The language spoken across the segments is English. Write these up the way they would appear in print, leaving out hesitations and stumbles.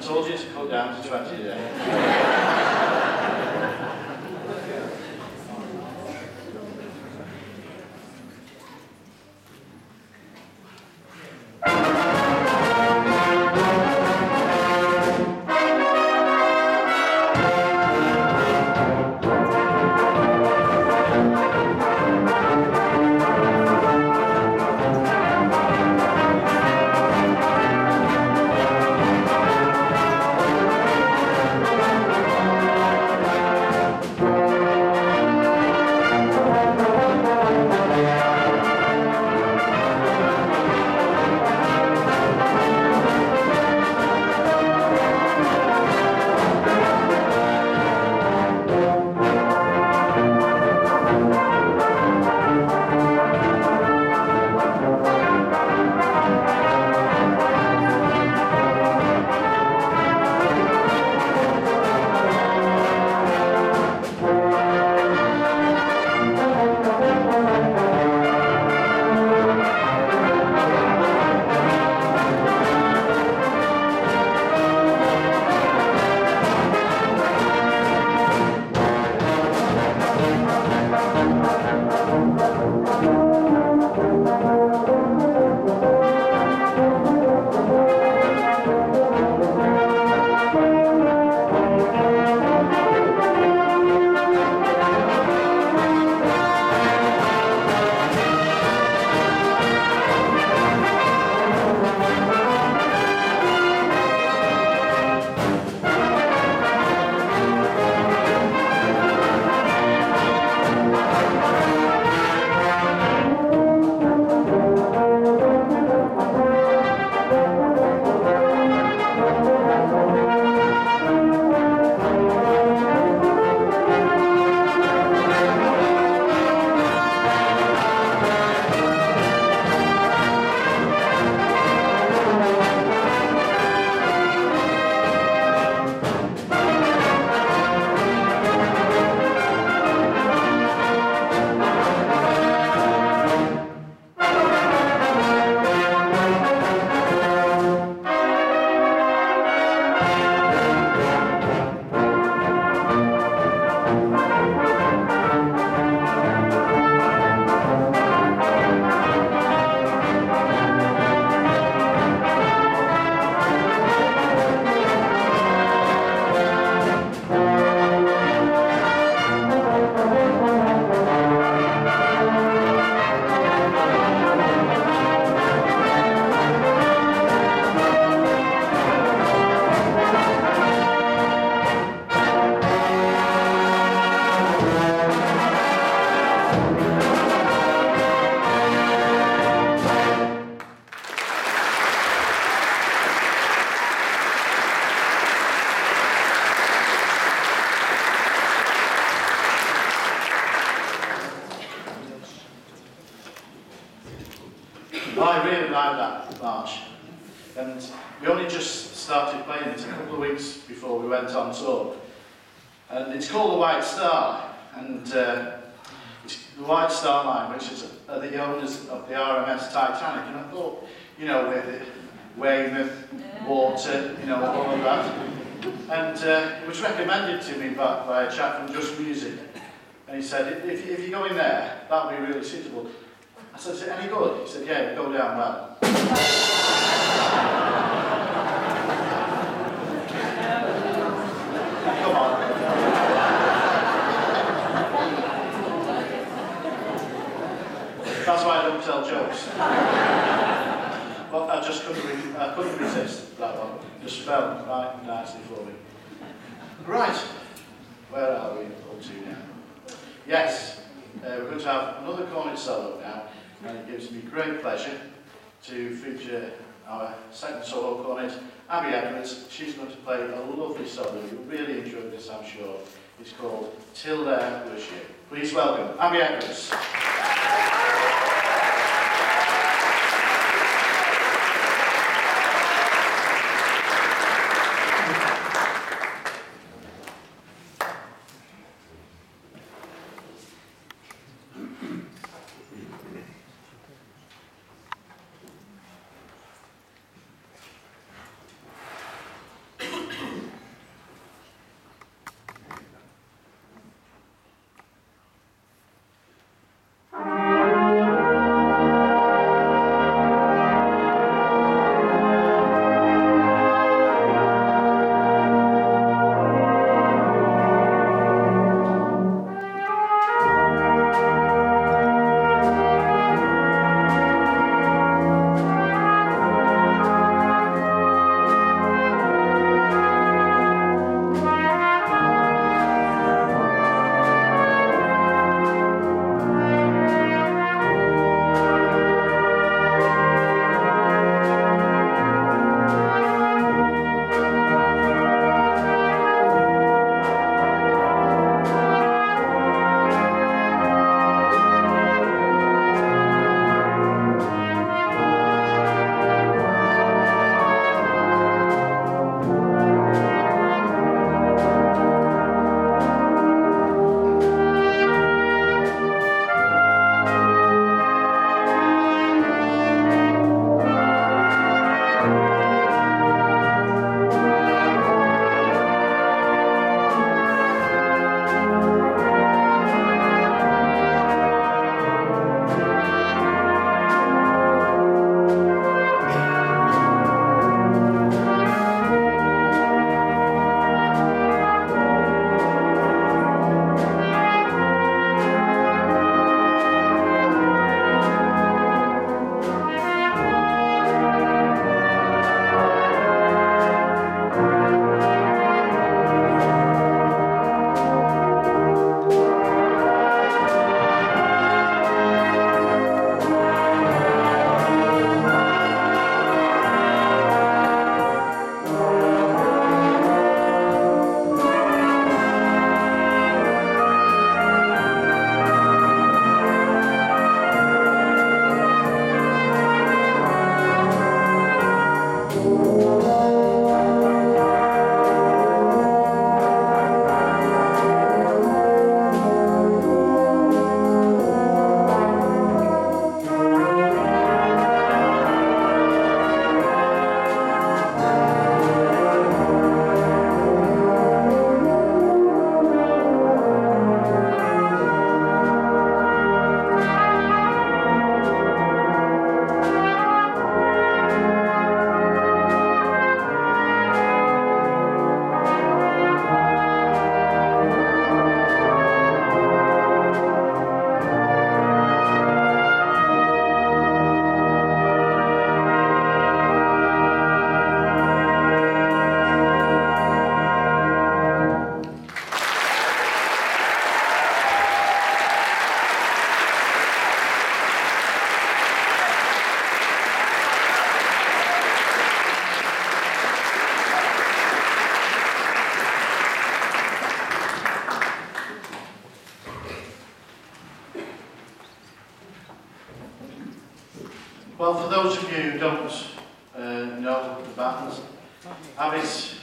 told you to cut down to 20 a day. I really like that march, and we only just started playing it a couple of weeks before we went on tour, and it's called The White Star, and it's the White Star Line, which is the owners of the RMS Titanic, and I thought, you know, with it, Weymouth, water, you know, all of that, and it was recommended to me by a chap from Just Music, and he said, if you go in there, that'll be really suitable. I said, is it any good? He said, yeah, it'll go down well. Come on. That's why I don't tell jokes. But I just couldn't resist that one. Just fell right nicely for me. Right, where are we up to now? Yes, we're going to have another cornet solo now. And it gives me great pleasure to feature our second solo cornet, Abby Edwards. She's going to play a lovely solo. You'll really enjoy this, I'm sure. It's called Till There Was You. Please welcome Abby Edwards. Abby's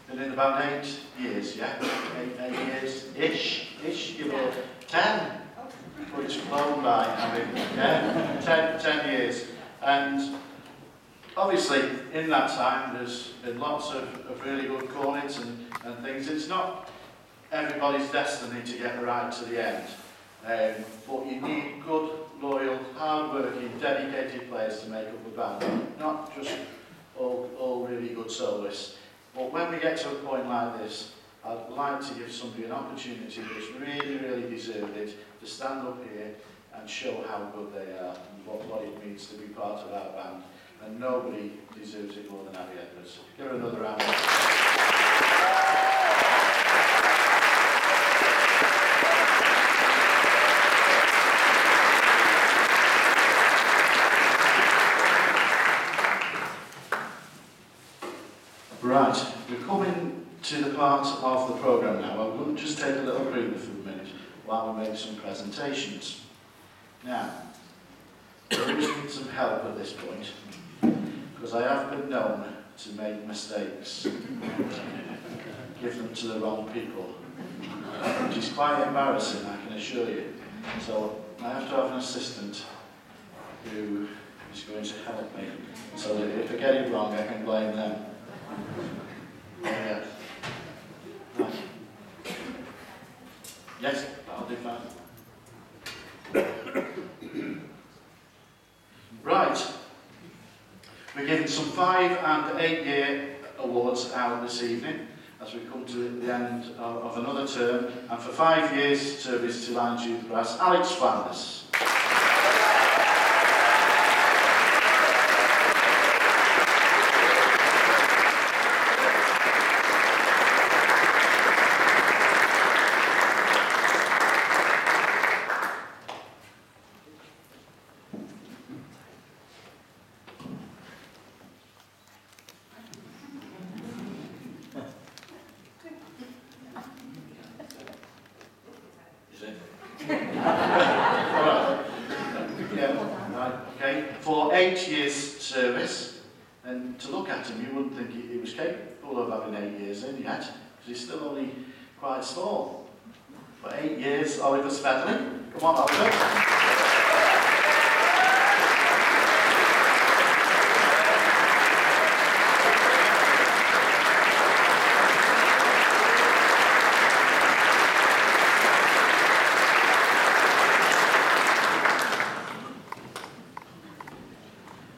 been in about 8 years, yeah? 8 years-ish, give or 10. But it's flown by, Abby, yeah? 10 years. And obviously, in that time, there's been lots of really good call-ins and things. It's not everybody's destiny to get right to the end. But you need good, loyal, hard-working, dedicated players to make up a band, not just all really good soloists. But when we get to a point like this, I'd like to give somebody an opportunity that's really, really deserved it to stand up here and show how good they are and what it means to be part of our band. And nobody deserves it more than Abby Edwards. Give her another round. Right, we're coming to the part of the programme now. I'm going to just take a little breather for a minute while we make some presentations. Now, we always need some help at this point, because I have been known to make mistakes and give them to the wrong people, which is quite embarrassing, I can assure you. So I have to have an assistant who is going to help me, so that if I get it wrong, I can blame them. Yeah. Right. Yes, I'll do that. Right. We're giving some 5 and 8 year awards out this evening as we come to the end of another term. And for 5 years service to Lions Youth Brass, Alex Flanders. For 8 years service, and to look at him you wouldn't think he was capable of having 8 years in yet, because he's still only quite small. For 8 years, Oliver Smedley. Come on, Oliver.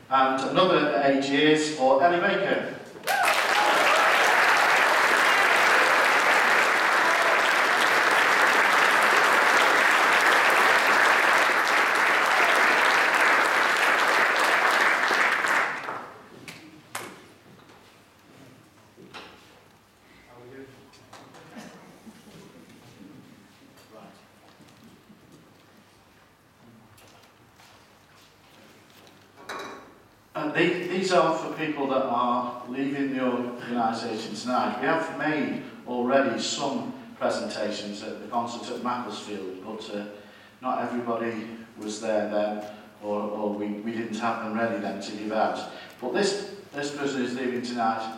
And another 8 years for Ellie Baker. These are for people that are leaving the organisation tonight. We have made already some presentations at the concert at Macclesfield, but not everybody was there then, or we didn't have them ready then to give out. But this person who's leaving tonight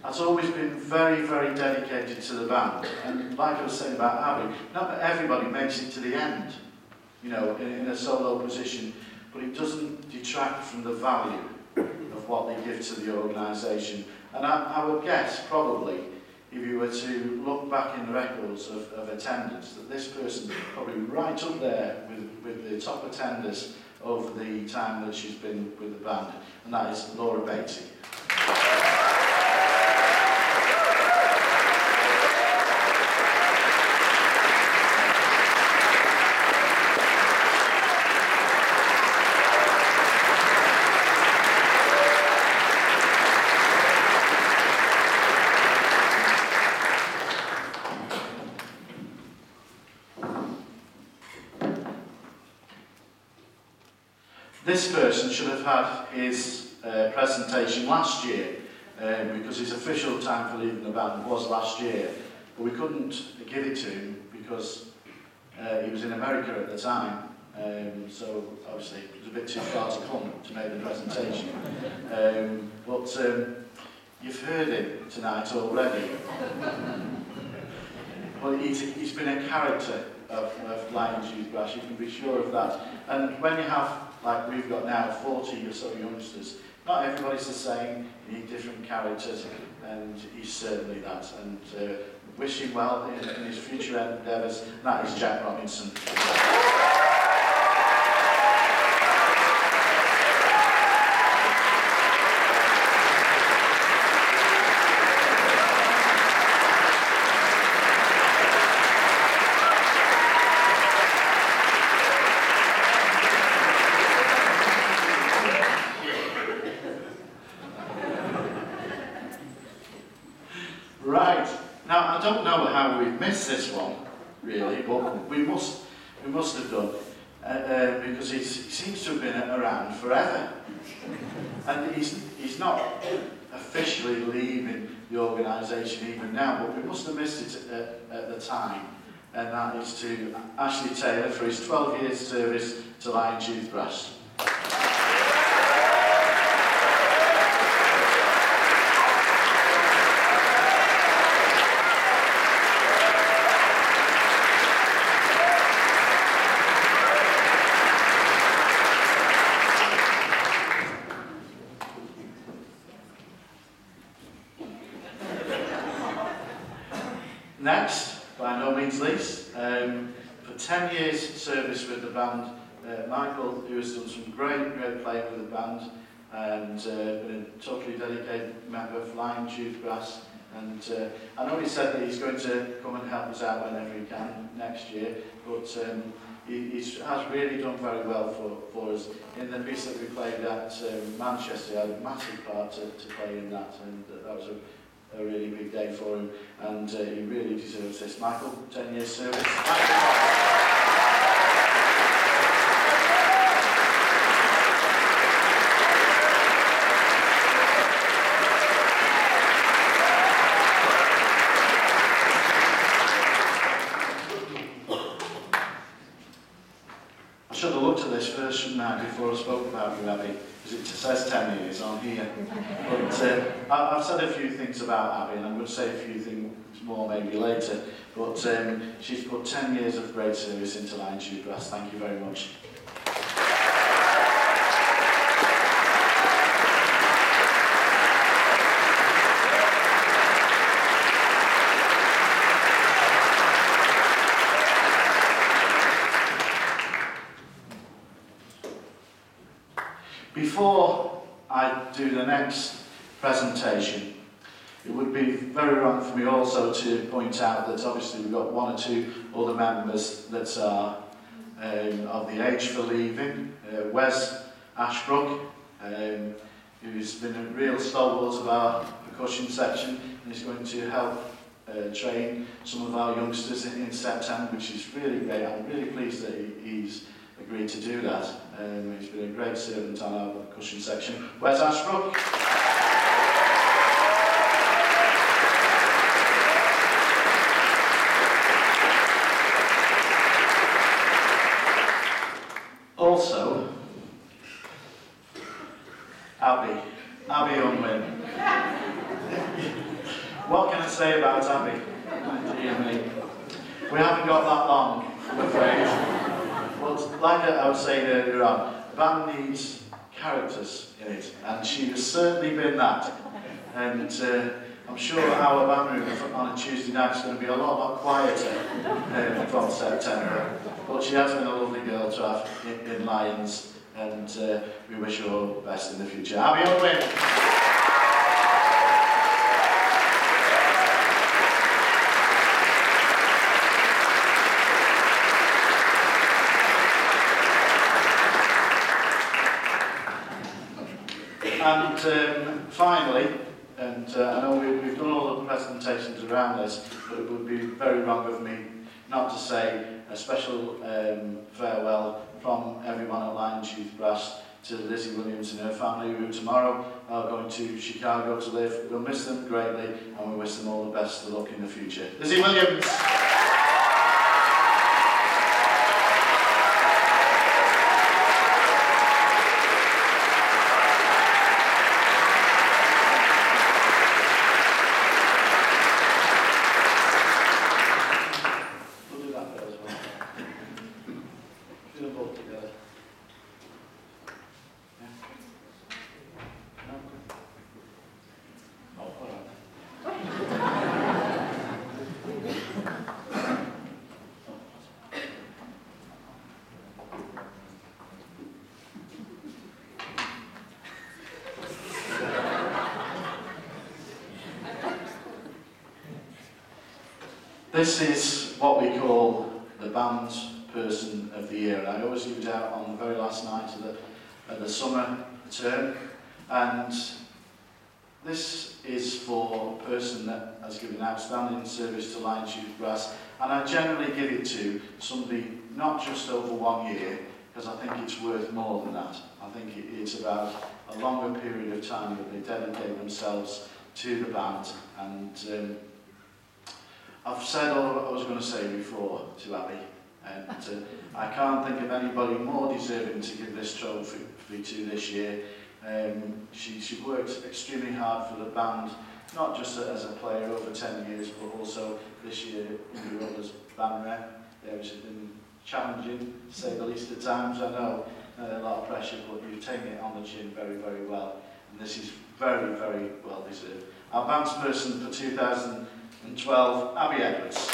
has always been very, very dedicated to the band. And like I was saying about Abby, not everybody makes it to the end, you know, in a solo position, but it doesn't detract from the value of what they give to the organisation. And I would guess, probably, if you were to look back in the records of attendance, that this person is probably right up there with the top attenders over the time that she's been with the band, and that is Laura Beatty. This person should have had his presentation last year, because his official time for leaving the band was last year, but we couldn't give it to him because he was in America at the time, so obviously it was a bit too far to come to make the presentation. But You've heard him tonight already. Well, he's been a character of Lions Youth Brass, you can be sure of that. And when you have, like we've got now, 40 or so youngsters, not everybody's the same, you need different characters, and he's certainly that. And wish him well in his future endeavours, and that is Jack Robinson. Right, now I don't know how we've missed this one, really, but we must have done, because he seems to have been around forever. And he's not officially leaving the organisation even now, but we must have missed it at the time. And that is to Ashley Taylor for his 12 years service to Lions Youth Brass. Next, by no means least, for 10 years service with the band, Michael, who has done some great playing with the band, and been a totally dedicated member of Lions Youth Brass. And I know he said that he's going to come and help us out whenever he can next year, but he has really done very well for us. In the piece that we played at Manchester, he had a massive part to play in that, and that was a really big day for him, and he really deserves this. Michael, 10 years service. I should have looked at this first, shouldn't I, before I spoke about you, Abby, because it says 10 years on here. But I've said a few things about Abby, and I'm going to say a few things more maybe later, but she's put 10 years of great service into Lions Youth Brass. Thank you very much. Before I do the next presentation, it would be very wrong for me also to point out that obviously we've got one or two other members that are of the age for leaving. Wes Ashbrook, who's been a real stalwart of our percussion section, and is going to help train some of our youngsters in September, which is really great. I'm really pleased that he's agreed to do that. He's been a great servant on our percussion section. Where's Ashbrook? Also, Abby Unwin. What can I say about Abby? Dear me. We haven't got that long, I'm afraid. But like I was saying earlier on, the band needs characters in it, and she has certainly been that. And I'm sure our band room on a Tuesday night is going to be a lot quieter from September. But she has been a lovely girl to have in Lions, and we wish her all the best in the future. Abby Unwin. And finally, and I know we've done all the presentations around this, but it would be very wrong of me not to say a special farewell from everyone at Lions Youth Brass to Lizzie Williams and her family, who tomorrow are going to Chicago to live. We'll miss them greatly, and we wish them all the best of luck in the future. Lizzie Williams! This is what we call the Band Person of the Year, and I always give it out on the very last night of the summer term. And this is for a person that has given outstanding service to Lions Youth Brass, and I generally give it to somebody not just over 1 year, because I think it's worth more than that. I think it's about a longer period of time that they dedicate themselves to the band. And I've said all I was going to say before to Abby, and I can't think of anybody more deserving to give this trophy to this year. She worked extremely hard for the band, not just as a player over 10 years, but also this year in the role as band rep. It's been challenging, to say the least, at times. I know a lot of pressure, but you've taken it on the chin very, very well, and this is very, very well deserved. Our bands person for 2012, Abby Edwards.